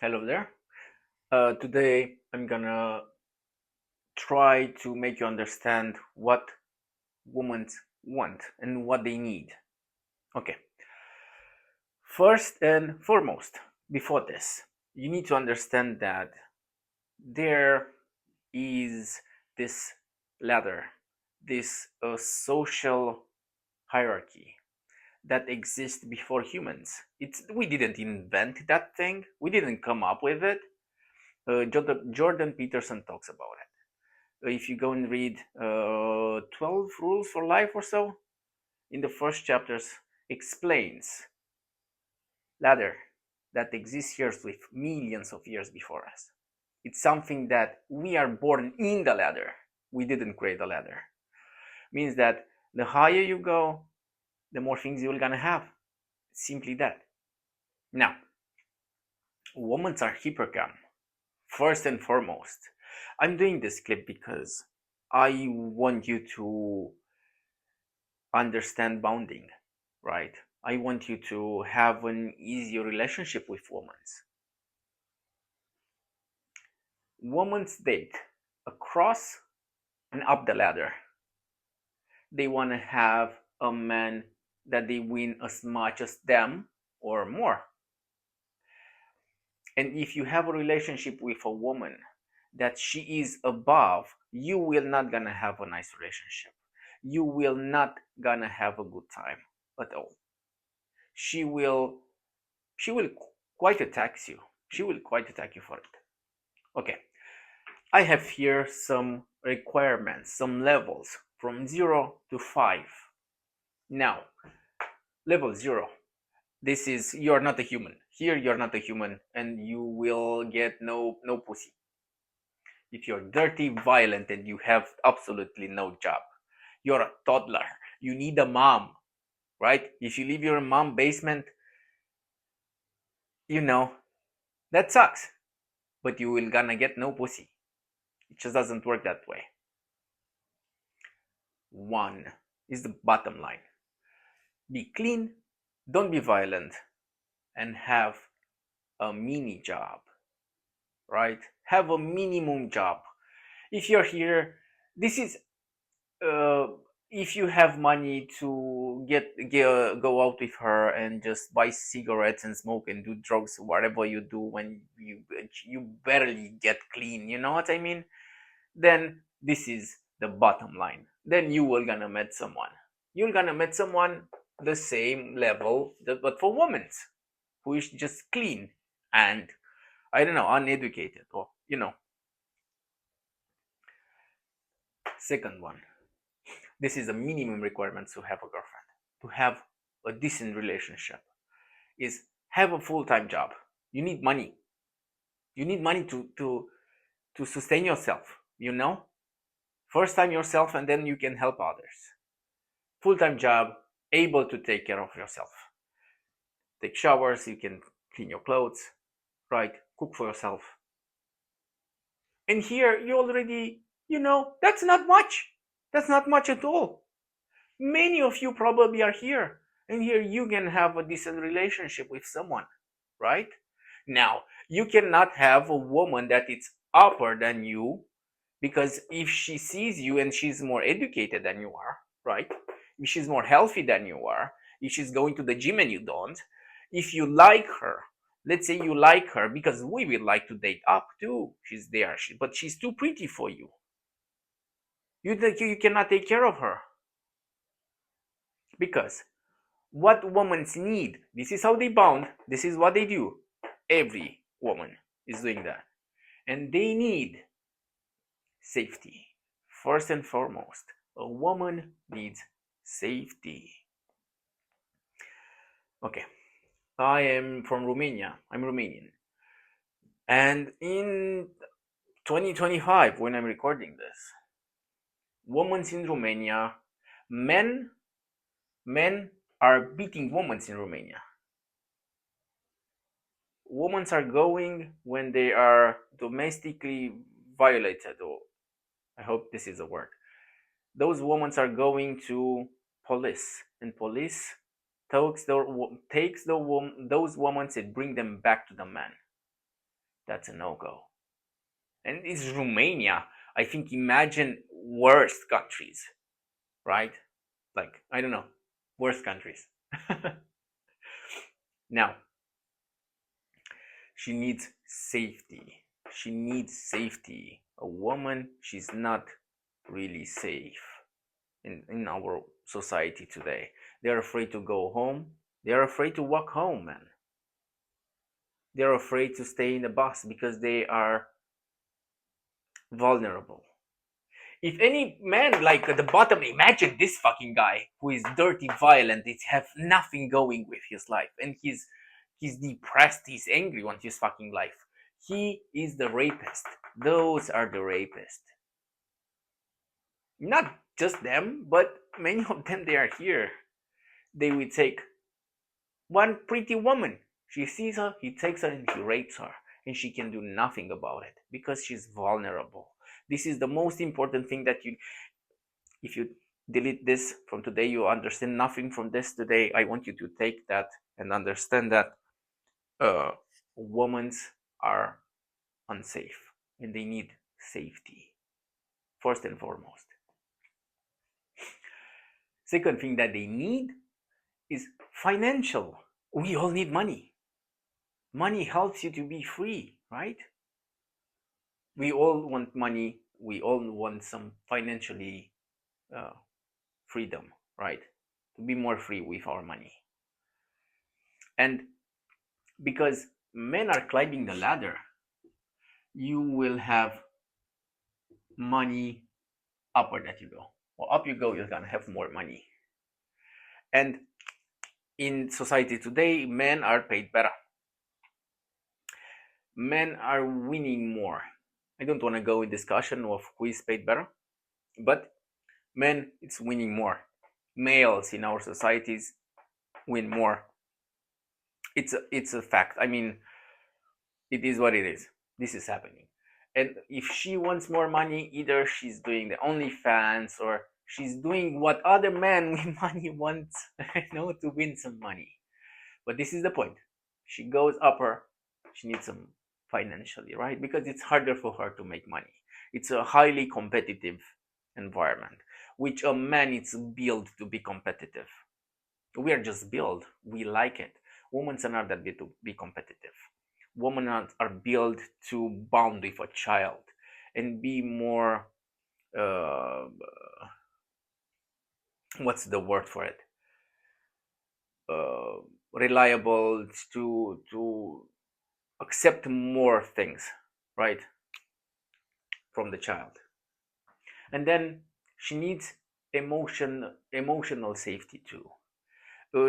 Hello there. Today I'm gonna try to make you understand what women want and what they need. Okay, first and foremost, before this, you need to understand that there is this ladder, this social hierarchy that exists before humans. We didn't invent that thing, we didn't come up with it. Jordan Peterson talks about it. If you go and read 12 rules for life or so, in the first chapters explains ladder that exists years with millions of years before us. It's something that we are born in the ladder. We didn't create the ladder. Means that the higher you go, the more things you're gonna have. Simply that. Now, women are hypercam. First and foremost, I'm doing this clip because I want you to understand bounding, right? I want you to have an easier relationship with women. Women date across and up the ladder. They want to have a man that they win as much as them or more. And if you have a relationship with a woman that she is above, you will not gonna have a nice relationship. You will not gonna have a good time at all. She will she will quite attack you. She will quite attack you for it. Okay, I have here some requirements, some levels from 0 to 5. Now, level 0, this is you're not a human. Here you're not a human and you will get no pussy. If you're dirty, violent, and you have absolutely no job, you're a toddler. You need a mom, right? If you leave your mom basement, you know that sucks. But you will gonna get no pussy. It just doesn't work that way. 1 is the bottom line. Be clean, don't be violent, and have a mini job, right? Have a minimum job. If you're here, this is uh, if you have money to go out with her and just buy cigarettes and smoke and do drugs, whatever you do when you barely get clean, you know what I mean? Then this is the bottom line. Then you will gonna meet someone. You're gonna meet someone the same level, but for women, who is just clean and I don't know, uneducated, or Second one, this is a minimum requirement to have a girlfriend, to have a decent relationship, is have a full-time job. You need money. You need money to sustain yourself, First time yourself and then you can help others. Full-time job, able to take care of yourself. Take showers, you can clean your clothes, right? Cook for yourself. And here you already, that's not much. That's not much at all. Many of you probably are here, and here you can have a decent relationship with someone, right? Now, you cannot have a woman that is upper than you, because if she sees you and she's more educated than you are, right? If she's more healthy than you are, if she's going to the gym and you don't, if you like her, let's say you like her, because we would like to date up too. She's there, but she's too pretty for you. You cannot take care of her, because what women need, this is how they bound, this is what they do. Every woman is doing that, and they need safety. First and foremost, a woman needs safety. Okay, I am from Romania, I'm Romanian, and in 2025, when I'm recording this, women in Romania, men men are beating women in Romania. Women are going when they are domestically violated, or I hope this is a word. Those women are going to police, and police takes those women and bring them back to the man. that's a no-go. And it's Romania. I think imagine worst countries, right? Like, I don't know, worst countries. Now, she needs safety. She needs safety. A woman, she's not really safe in our society today. They're afraid to go home. They're afraid to walk home, man. They're afraid to stay in the bus because they are vulnerable. If any man like at the bottom, imagine this fucking guy who is dirty, violent, he have nothing going with his life, and he's depressed, he's angry on his fucking life. He is the rapist. Those are the rapists. Not just them, but many of them, they are here. They will take one pretty woman. She sees her, he takes her and he rapes her, and she can do nothing about it because she's vulnerable. This is the most important thing that if you delete this from today, you understand nothing from this today. I want you to take that and understand that women are unsafe and they need safety first and foremost. Second thing that they need is financial. We all need money. Money helps you to be free, right? We all want money. We all want some financially freedom, right? To be more free with our money. And because men are climbing the ladder, you will have money upward that you go. Or up you go, you're gonna have more money. And in society today, men are paid better. Men are winning more. I don't want to go in discussion of who is paid better, but men, it's winning more. Males in our societies win more. It's a fact. I mean, it is what it is. This is happening. And if she wants more money, either she's doing the OnlyFans or she's doing what other men with money want, to win some money. But this is the point. She goes upper, she needs some financially, right? Because it's harder for her to make money. It's a highly competitive environment, which a man is built to be competitive. We are just built. We like it. Women are not that built to be competitive. Women are built to bond with a child and be more what's the word for it, reliable, to accept more things, right, from the child. And then she needs emotional safety too.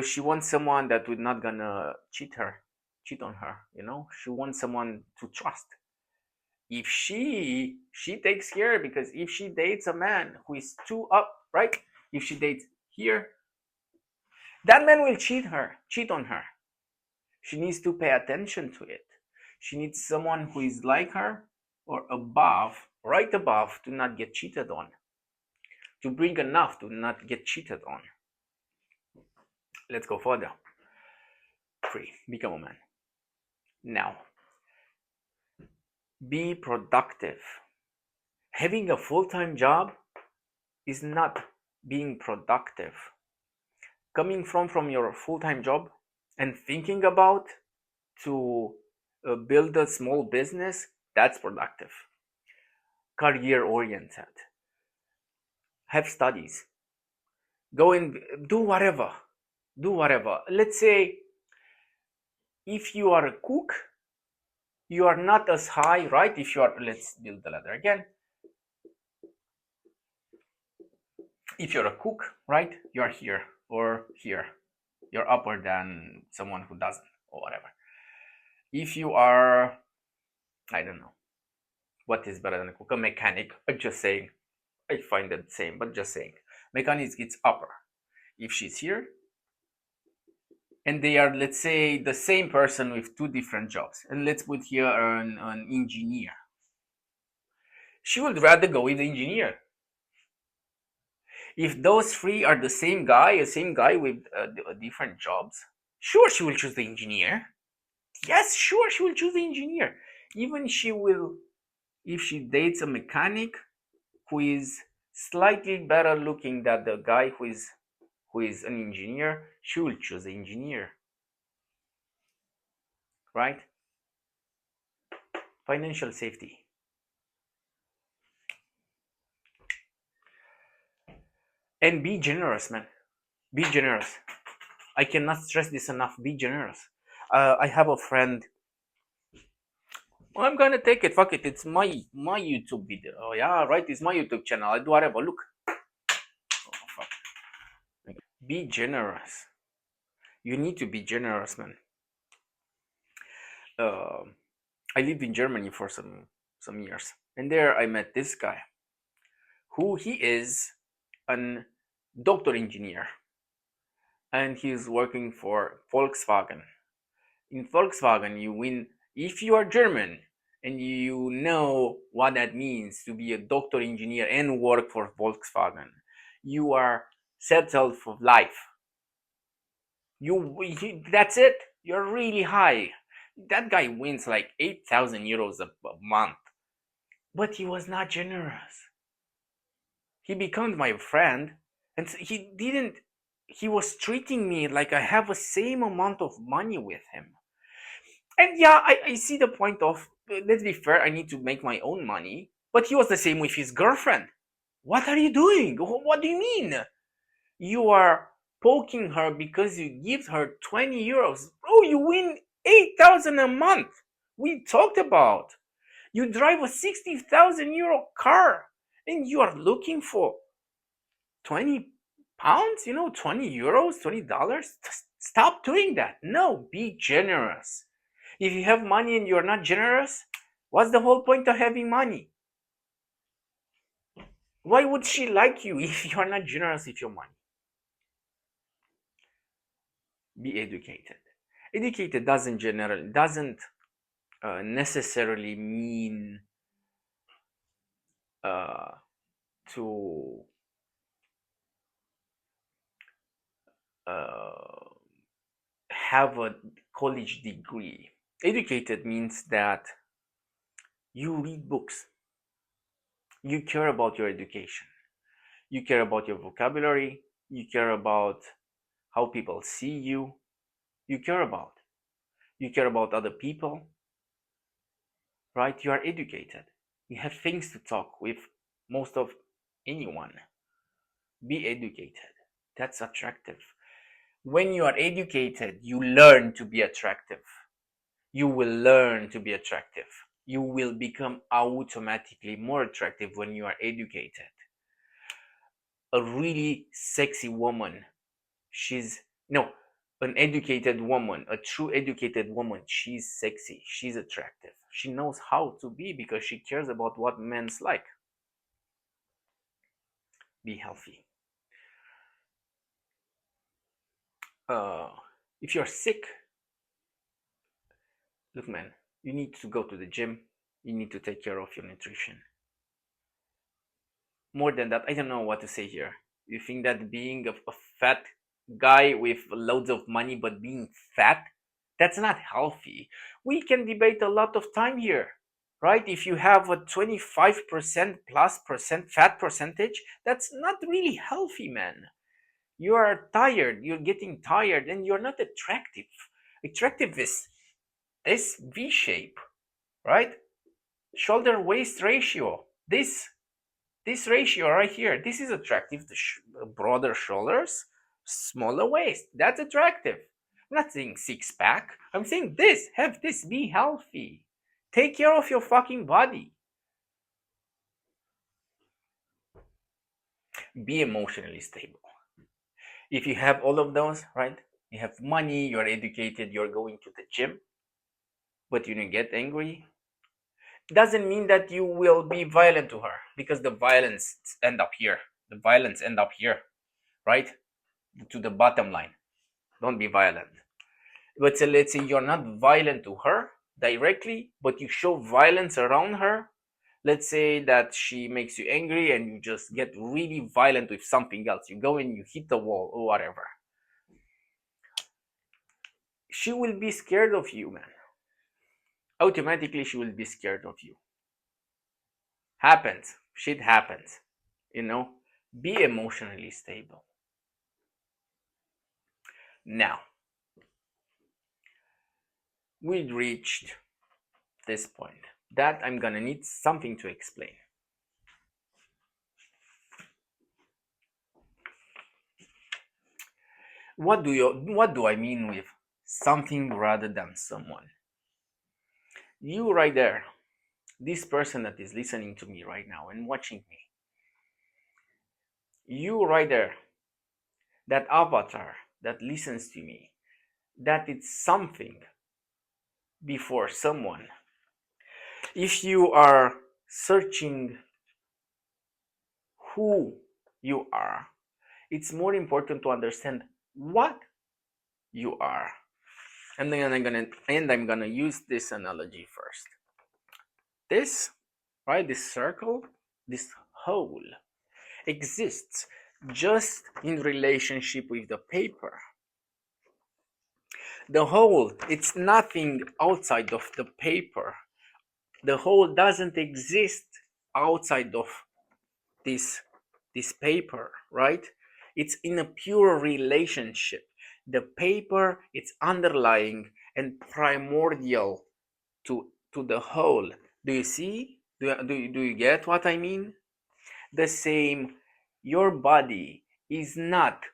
She wants someone that would not gonna cheat on her. She wants someone to trust. If she takes care, because if she dates a man who is too up, right, if she dates here, that man will cheat on her. She needs to pay attention to it. She needs someone who is like her or above, right above, to not get cheated on, to bring enough to not get cheated on. Let's go further. 3, become a man. Now, be productive. Having a full-time job is not being productive. Coming from your full-time job and thinking about to build a small business, that's productive. Career oriented. Have studies. Go and do whatever. Let's say if you are a cook, you are not as high, right? If you are, let's build the ladder again. If you're a cook, right, you're here or here. You're upper than someone who doesn't, or whatever. If you are, I don't know, what is better than a cook? A mechanic. I'm just saying. I find it the same, but just saying. Mechanic, it's upper. If she's here, and they are, let's say, the same person with 2 different jobs, and let's put here an engineer. She would rather go with the engineer. If those 3 are the same guy with different jobs, sure, she will choose the engineer. Yes, sure, she will choose the engineer. Even she will, if she dates a mechanic who is slightly better looking than the guy who is an engineer, she will choose the engineer, right? Financial safety. And be generous, man. Be generous. I cannot stress this enough. Be generous. I have a friend. Well, I'm gonna take it. Fuck it. It's my YouTube video. Oh yeah, right. It's my YouTube channel. I do whatever. Look. Oh, fuck. Be generous. You need to be generous, man. Uh, I lived in Germany for some years, and there I met this guy, who he is an doctor engineer, and he's working for Volkswagen. In Volkswagen, you win if you are German and you know what that means to be a doctor engineer and work for Volkswagen. You are settled for life. That's it. You're really high. That guy wins like 8,000 euros a month, but he was not generous. He became my friend, and he didn't. He was treating me like I have the same amount of money with him. And yeah, I see the point of, let's be fair, I need to make my own money. But he was the same with his girlfriend. What are you doing? What do you mean? You are poking her because you give her 20 euros. Oh, you win 8,000 a month. We talked about. You drive a 60,000 euro car and you are looking for 20 pounds, 20 euros, $20. Stop doing that. No, be generous. If you have money and you're not generous, what's the whole point of having money? Why would she like you if you're not generous with your money? Be educated. Educated doesn't necessarily mean uh, to uh, have a college degree. Educated means that you read books, you care about your education, you care about your vocabulary, you care about how people see you, you care about. You care about other people, right? You are educated. You have things to talk with most of anyone. Be educated. That's attractive. When you are educated, you learn to be attractive. You will learn to be attractive. You will become automatically more attractive when you are educated. A really sexy woman, she's no, an educated woman, a true educated woman, she's sexy, she's attractive, she knows how to be because she cares about what men's like. Be healthy. uh if you're sick, look, man, you need to go to the gym, you need to take care of your nutrition. More than that, I don't know what to say here. You think that being a fat guy with loads of money but being fat, that's not healthy. We can debate a lot of time here, right? If you have a 25% plus percent fat percentage, that's not really healthy, man. You are tired, you're getting tired, and you're not attractive. Attractive is this V shape, right? Shoulder waist ratio. This ratio right here, this is attractive. The broader shoulders, smaller waist. That's attractive. I'm not saying six pack. I'm saying this. Have this. Be healthy. Take care of your fucking body. Be emotionally stable. If you have all of those, right? You have money, you're educated, you're going to the gym, but you don't get angry, doesn't mean that you will be violent to her, because the violence end up here. The violence end up here, right? To the bottom line. Don't be violent. But let's say you're not violent to her directly, but you show violence around her. Let's say that she makes you angry and you just get really violent with something else. You go and you hit the wall or whatever. She will be scared of you, man. automatically she will be scared of you. Happens, shit happens, you know. Be emotionally stable. Now we reached this point that I'm gonna need something to explain. What do I mean with something rather than someone? You right there, this person that is listening to me right now and watching me, you right there, that avatar that listens to me, that it's something before someone. If you are searching who you are, it's more important to understand what you are. And then I'm gonna use this analogy first. This, right, this circle, this hole exists just in relationship with the paper. The whole, it's nothing outside of the paper. The whole doesn't exist outside of this this paper, right? It's in a pure relationship. The paper, it's underlying and primordial to the whole. Do you see? Do you get what I mean? The same, your body is not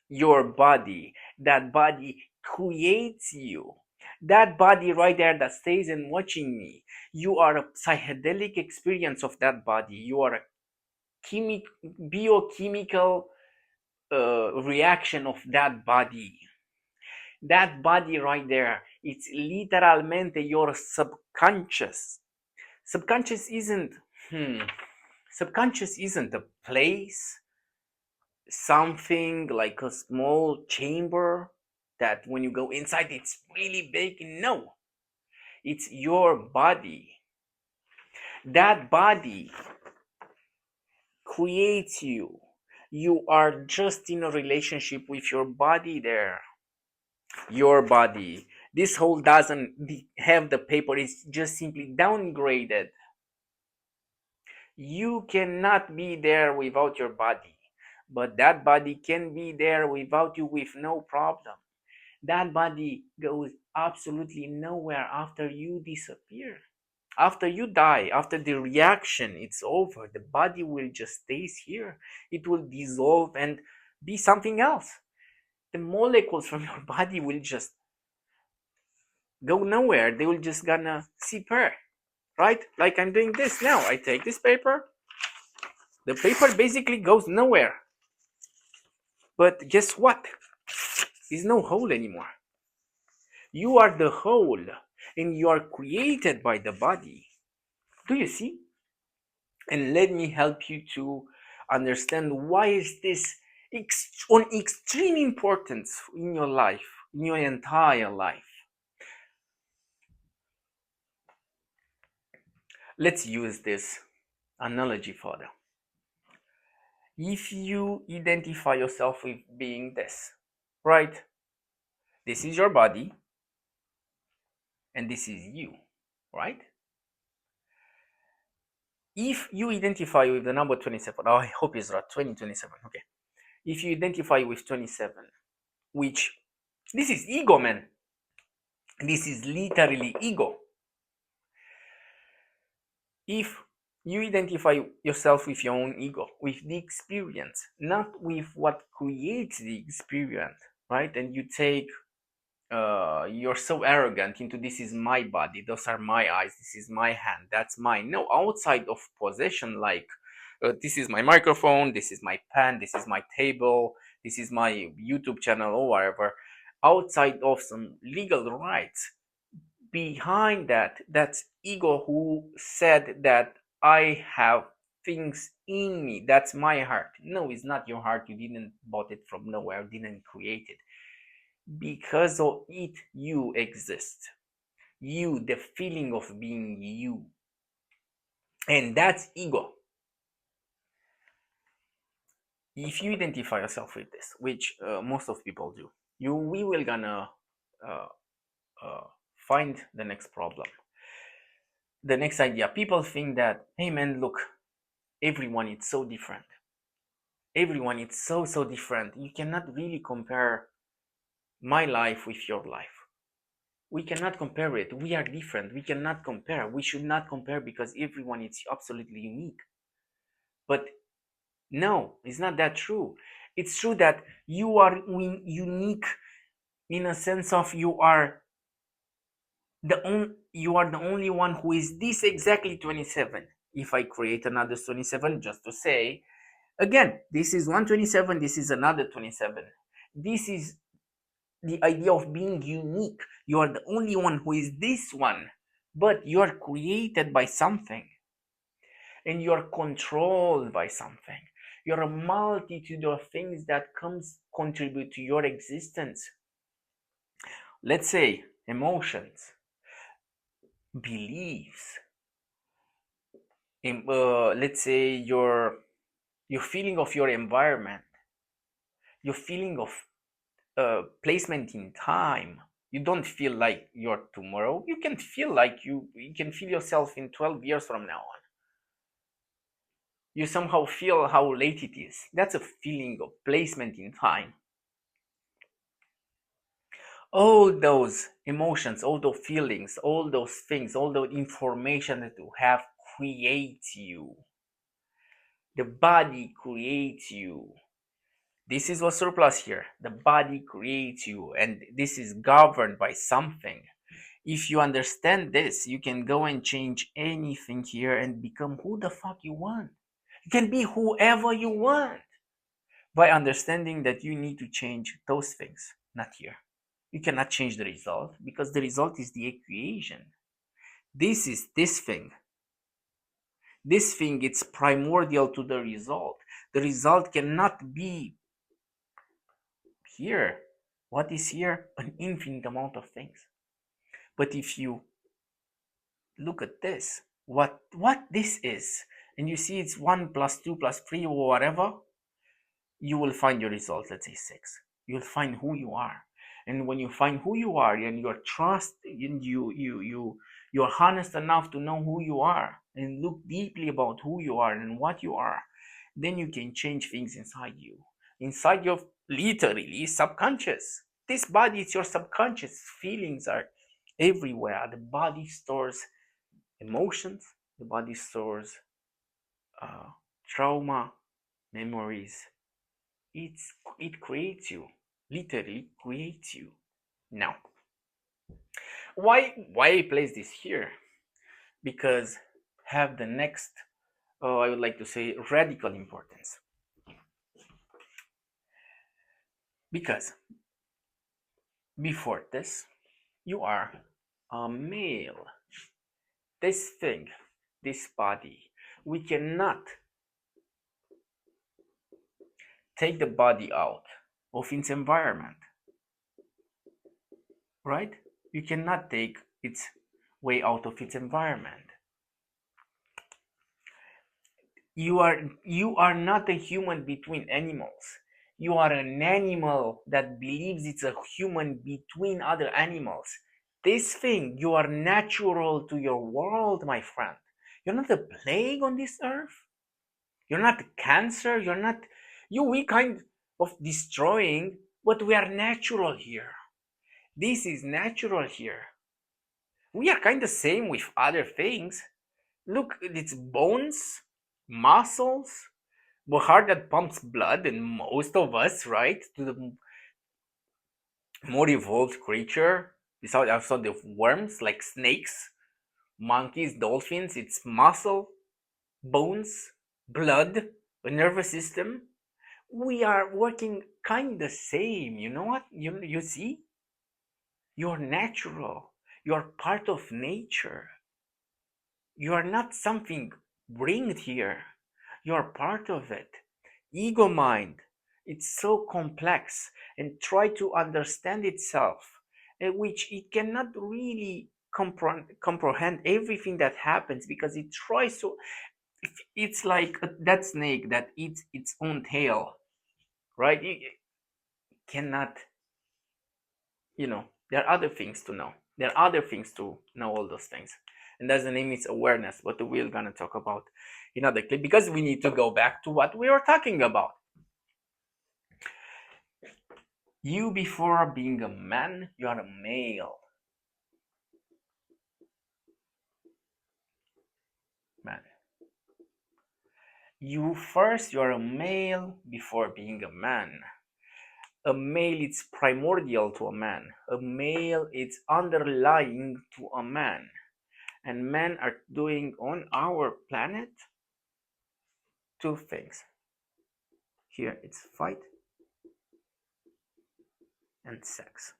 your body. That body creates you. That body right there that stays and watching me, you are a psychedelic experience of that body. You are a biochemical reaction of that body. That body right there, it's literalmente your subconscious. Subconscious isn't hmm, subconscious isn't a place, something like a small chamber that when you go inside it's really big. No, it's your body. That body creates you. You are just in a relationship with your body there. Your body. This whole doesn't have the paper, it's just simply downgraded. You cannot be there without your body, but that body can be there without you with no problem. That body goes absolutely nowhere after you disappear. After you die, after the reaction it's over, the body will just stays here. It will dissolve and be something else. The molecules from your body will just go nowhere. They will just gonna disappear, right? Like I'm doing this now. I take this paper. The paper basically goes nowhere. But guess what? There's no hole anymore. You are the whole, and you are created by the body. Do you see? And let me help you to understand why is this on extreme importance in your life, in your entire life. Let's use this analogy further. If you identify yourself with being this, right? This is your body, and this is you, right? If you identify with the number 27, oh, I hope it's right, 2027, okay. If you identify with 27, which this is ego, man. This is literally ego. If you identify yourself with your own ego, with the experience, not with what creates the experience, right? And you take you're so arrogant into this is my body, those are my eyes, this is my hand, that's mine. No, outside of possession, like this is my microphone, this is my pen, this is my table, this is my YouTube channel or whatever, outside of some legal rights, behind that, that's ego who said that I have things in me, that's my heart. No, it's not your heart. You didn't bought it from nowhere, didn't create it. Because of it, you exist. You, the feeling of being you. And that's ego. If you identify yourself with this, which most of people do, we will gonna uh, uh, find the next problem, the next idea. People think that, hey man, look, everyone is so different. Everyone is so different. You cannot really compare my life with your life. We cannot compare it. We are different. We cannot compare. We should not compare because everyone is absolutely unique. But no, it's not that true. It's true that you are unique in a sense of you are the only one who is this exactly 27. If I create another 27, just to say, again, this is 127, this is another 27. This is the idea of being unique. You are the only one who is this one, but you are created by something and you are controlled by something. You're a multitude of things that contribute to your existence. Let's say emotions, beliefs, let's say your feeling of your environment, your feeling of placement in time. You don't feel like you're tomorrow. You can feel like you can feel yourself in 12 years from now on. You somehow feel how late it is. That's a feeling of placement in time. All those emotions, all those feelings, all those things, all the information that you have creates you. The body creates you. This is what surplus here. The body creates you, and this is governed by something. If you understand this, you can go and change anything here and become who the fuck you want. You can be whoever you want by understanding that you need to change those things, not here. You cannot change the result because the result is the equation. This is this thing. This thing, it's primordial to the result. The result cannot be here. What is here? An infinite amount of things. But if you look at this, what this is, and you see it's 1 plus 2 plus 3 or whatever, you will find your result, let's say 6. You'll find who you are. And when you find who you are and you're trust and you're honest enough to know who you are and look deeply about who you are and what you are, then you can change things inside your literally subconscious. This body is your subconscious. Feelings are everywhere. The body stores emotions, the body stores trauma, memories. It creates you, literally creates you. Now, why I place this here? Because have the next, I would like to say, radical importance. Because before this, you are a male. This thing, this body, we cannot take the body out of its environment, right? You cannot take its way out of its environment. You are not a human between animals. You are an animal that believes it's a human between other animals. This thing, you are natural to your world, my friend. You're not a plague on this earth. You're not cancer. We kind of destroying, but we are natural here. This is natural here. We are kind of same with other things. Look, it's bones, muscles, the heart that pumps blood, and most of us, right, to the more evolved creature, besides also the worms like snakes, monkeys, dolphins, it's muscle, bones, blood, a nervous system. We are working kind of same. You know what? You see? You're natural. You're part of nature. You are not something bringed here. You're part of it. Ego mind, it's so complex and try to understand itself, which it cannot really comprehend everything that happens because it tries to. It's like that snake that eats its own tail, right? It cannot, there are other things to know. There are other things to know all those things, and that's the name is awareness, but we're gonna talk about in other clip because we need to go back to what we were talking about. You, before being a man, you are a male. Man. You are a male before being a man. A male is primordial to a man. A male is underlying to a man. And men are doing on our planet two things. Here it's fight and sex.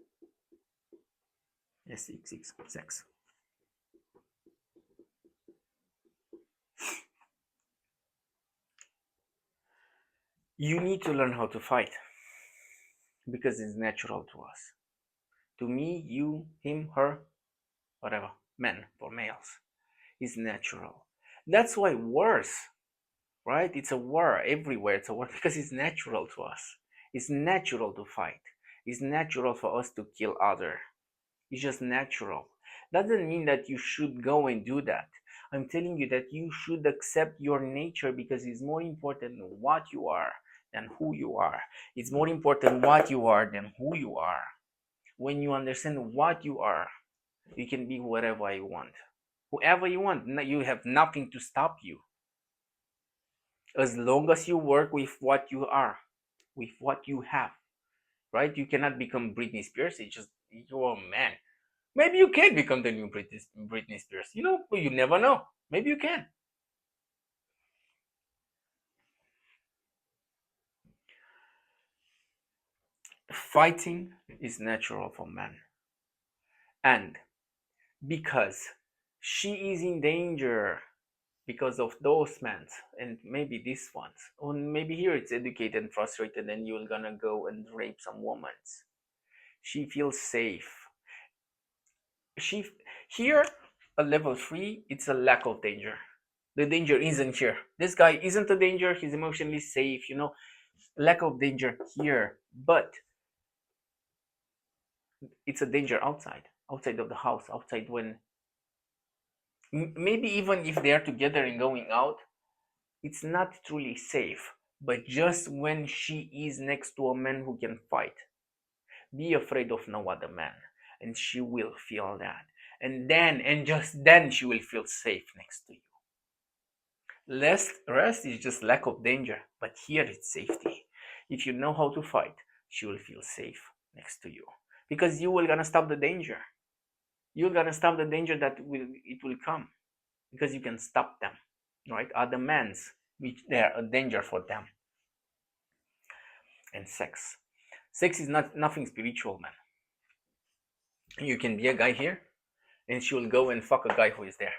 SXX, sex. You need to learn how to fight because it's natural to us. To me, you, him, her, whatever, men for males, is natural. That's why wars, right? It's a war everywhere. It's a war because it's natural to us. It's natural to fight. It's natural for us to kill other. It's just natural. Doesn't mean that you should go and do that. I'm telling you that you should accept your nature because it's more important what you are than who you are. It's more important what you are than who you are. When you understand what you are, you can be whatever you want. Whoever you want, you have nothing to stop you. As long as you work with what you are, with what you have, right? You cannot become Britney Spears. It's just you're a man. Maybe you can become the new Britney Spears. You know, but you never know. Maybe you can. Fighting is natural for man. And because she is in danger because of those men and maybe these ones. Or maybe here it's educated and frustrated and you're gonna go and rape some women. She feels safe. She here at level 3, it's a lack of danger. The danger isn't here. This guy isn't a danger, he's emotionally safe, lack of danger here, but it's a danger outside of the house, outside when maybe even if they're together and going out, it's not truly safe. But just when she is next to a man who can fight, be afraid of no other man, and she will feel that. And just then she will feel safe next to you. Rest is just lack of danger, but here it's safety. If you know how to fight, she will feel safe next to you because you will gonna stop the danger. You're gonna stop the danger that will come because you can stop them, right? Other men's which they are a danger for them. And sex is not nothing spiritual, man. You can be a guy here, and she will go and fuck a guy who is there.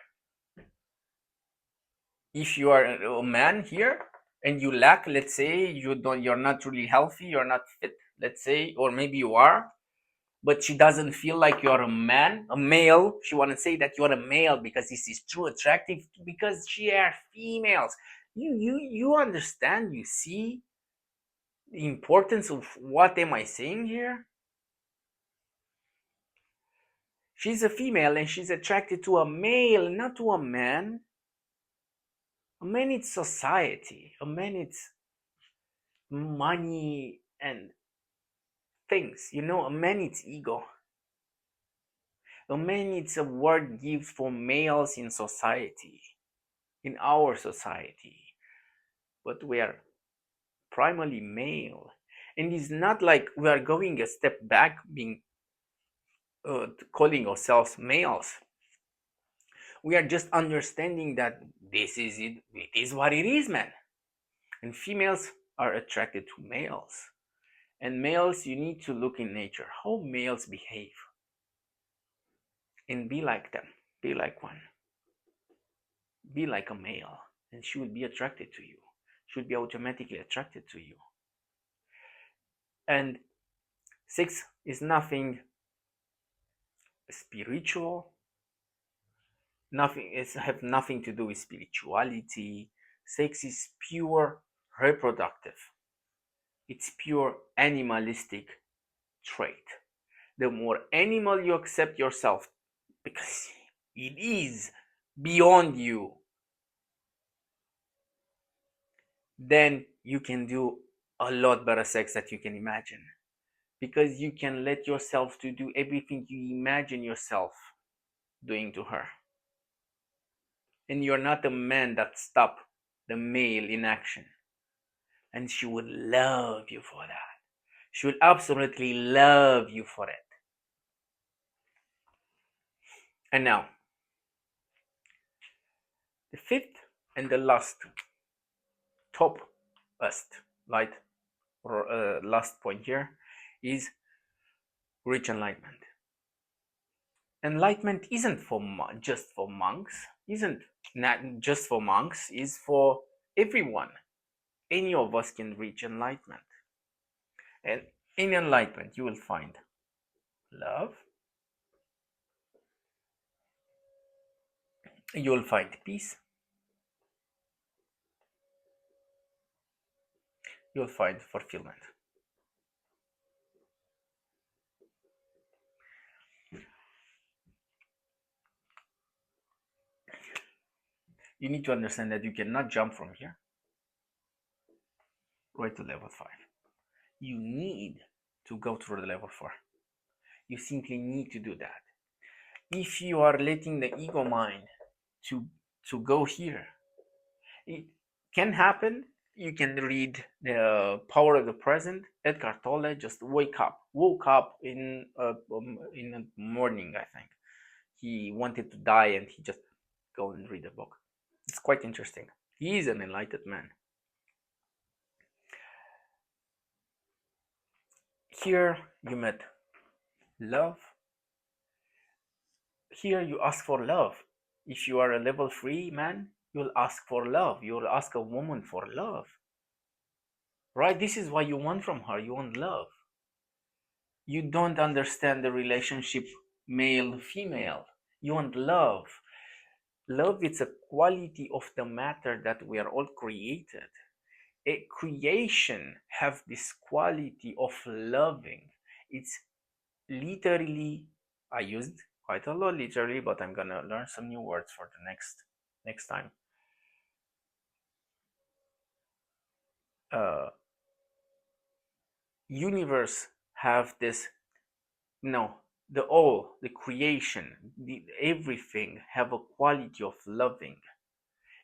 If you are a man here and you lack, let's say you're not really healthy, you're not fit, let's say, or maybe you are, but she doesn't feel like you're a man, a male. She want to say that you're a male because this is true attractive because she are females. You understand? You see the importance of what am I saying here? She's a female and she's attracted to a male, not to a man. A man it's society. A man it's money and things. A man it's ego. A man it's a word given for males in society, in our society. But we are primarily male. And it's not like we are going a step back, being calling ourselves males. We are just understanding that this is it. It is what it is, man. And females are attracted to males. And males, you need to look in nature how males behave and be like them. Be like one. Be like a male, and she will be attracted to you. She will be automatically attracted to you. And sex is nothing spiritual. It have nothing to do with spirituality. Sex is pure reproductive. It's pure animalistic trait. the more animal you accept yourself, because it is beyond you, then you can do a lot better sex that you can imagine, because you can let yourself to do everything you imagine yourself doing to her. And you're not a man that stop the male in action. And she would love you for that. She would absolutely love you for it. And now, the fifth and the last top light or last point here is rich enlightenment. Enlightenment isn't for just for monks, isn't not just for monks, is for everyone. Any of us can reach enlightenment. And in enlightenment, you will find love, you will find peace, you'll find fulfillment. You need to understand that you cannot jump from here right to level 5. You need to go through the level 4. You simply need to do that. If you are letting the ego mind to go here, it can happen. You can read The Power of the Present. Eckhart Tolle just woke up in the morning, I think. He wanted to die and he just go and read the book. It's quite interesting. He is an enlightened man. Here you met love. Here you ask for love. If you are a level 3 man, you'll ask for love. You'll ask a woman for love. Right? This is what you want from her. You want love. You don't understand the relationship male-female. You want love. Love is a quality of the matter that we are all created. A creation have this quality of loving. It's literally, I used quite a lot literally, but I'm gonna learn some new words for the next time. Universe have this, the creation, everything have a quality of loving,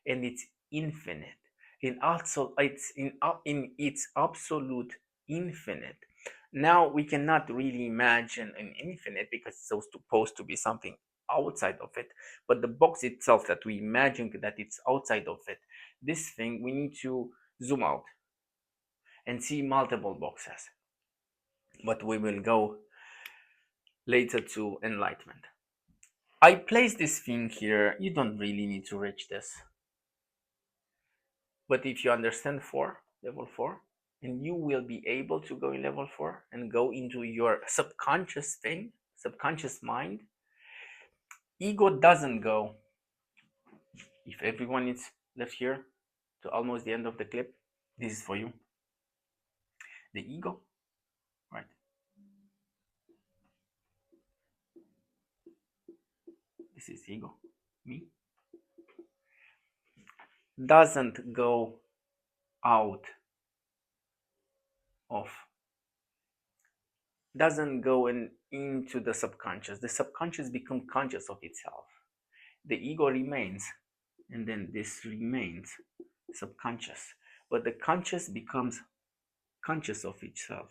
and it's infinite. And also it's in its absolute infinite. Now we cannot really imagine an infinite because it's supposed to be something outside of it, but the box itself that we imagine that it's outside of it, this thing, we need to zoom out and see multiple boxes. But we will go later to enlightenment. I place this thing here. You don't really need to reach this. But if you understand level 4, and you will be able to go in level 4 and go into your subconscious thing, subconscious mind. Ego doesn't go. If everyone is left here to almost the end of the clip, this is for you. The ego, right? This is ego, me. Doesn't go out of, doesn't go into the subconscious. The subconscious becomes conscious of itself. The ego remains, and then this remains subconscious. But the conscious becomes conscious of itself.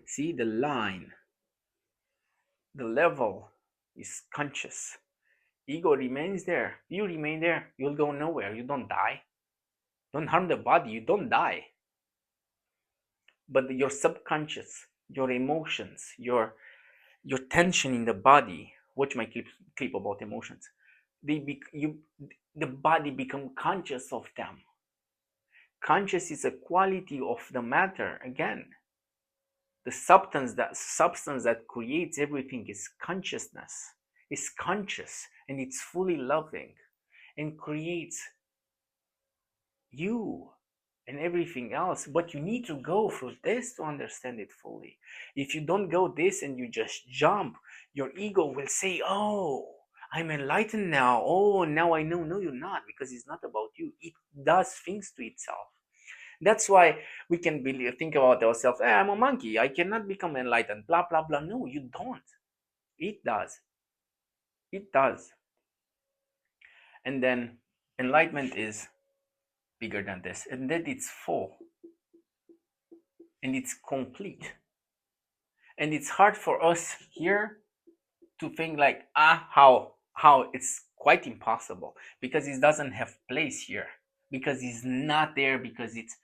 See the line, the level is conscious. Ego remains there. You remain there. You'll go nowhere. You don't die. Don't harm the body. You don't die. But your subconscious, your emotions, your tension in the body. Watch my clip about emotions. The body become conscious of them. Conscious is a quality of the matter. Again, the substance that creates everything is consciousness. Is conscious, and it's fully loving and creates you. and everything else, but you need to go through this to understand it fully. If you don't go this and you just jump, your ego will say, oh, I'm enlightened now, oh, now I know. No, you're not, because it's not about you. It does things to itself. That's why we can believe, think about ourselves, I'm a monkey, I cannot become enlightened, blah blah blah. No, you don't. It does. It does. And then enlightenment is bigger than this, and that it's full and it's complete. And it's hard for us here to think like, how it's quite impossible, because it doesn't have place here, because it's not there, because it's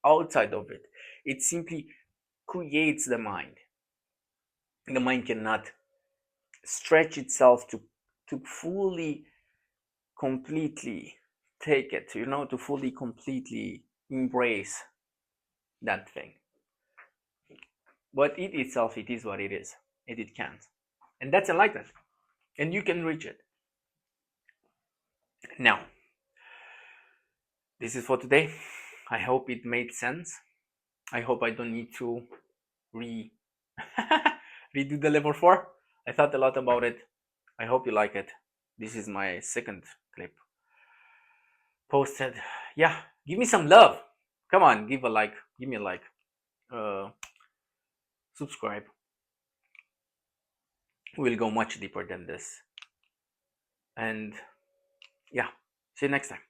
outside of it. It simply creates the mind. The mind cannot stretch itself to fully completely take it, to fully completely embrace that thing. But it itself, it is what it is. It can't. And that's enlightenment. And you can reach it. Now, this is for today. I hope it made sense. I hope I don't need to redo the level 4. I thought a lot about it. I hope you like it. This is my second clip posted. Yeah, give me some love. Come on, give a like. Give me a like. Subscribe. We'll go much deeper than this. And yeah, see you next time.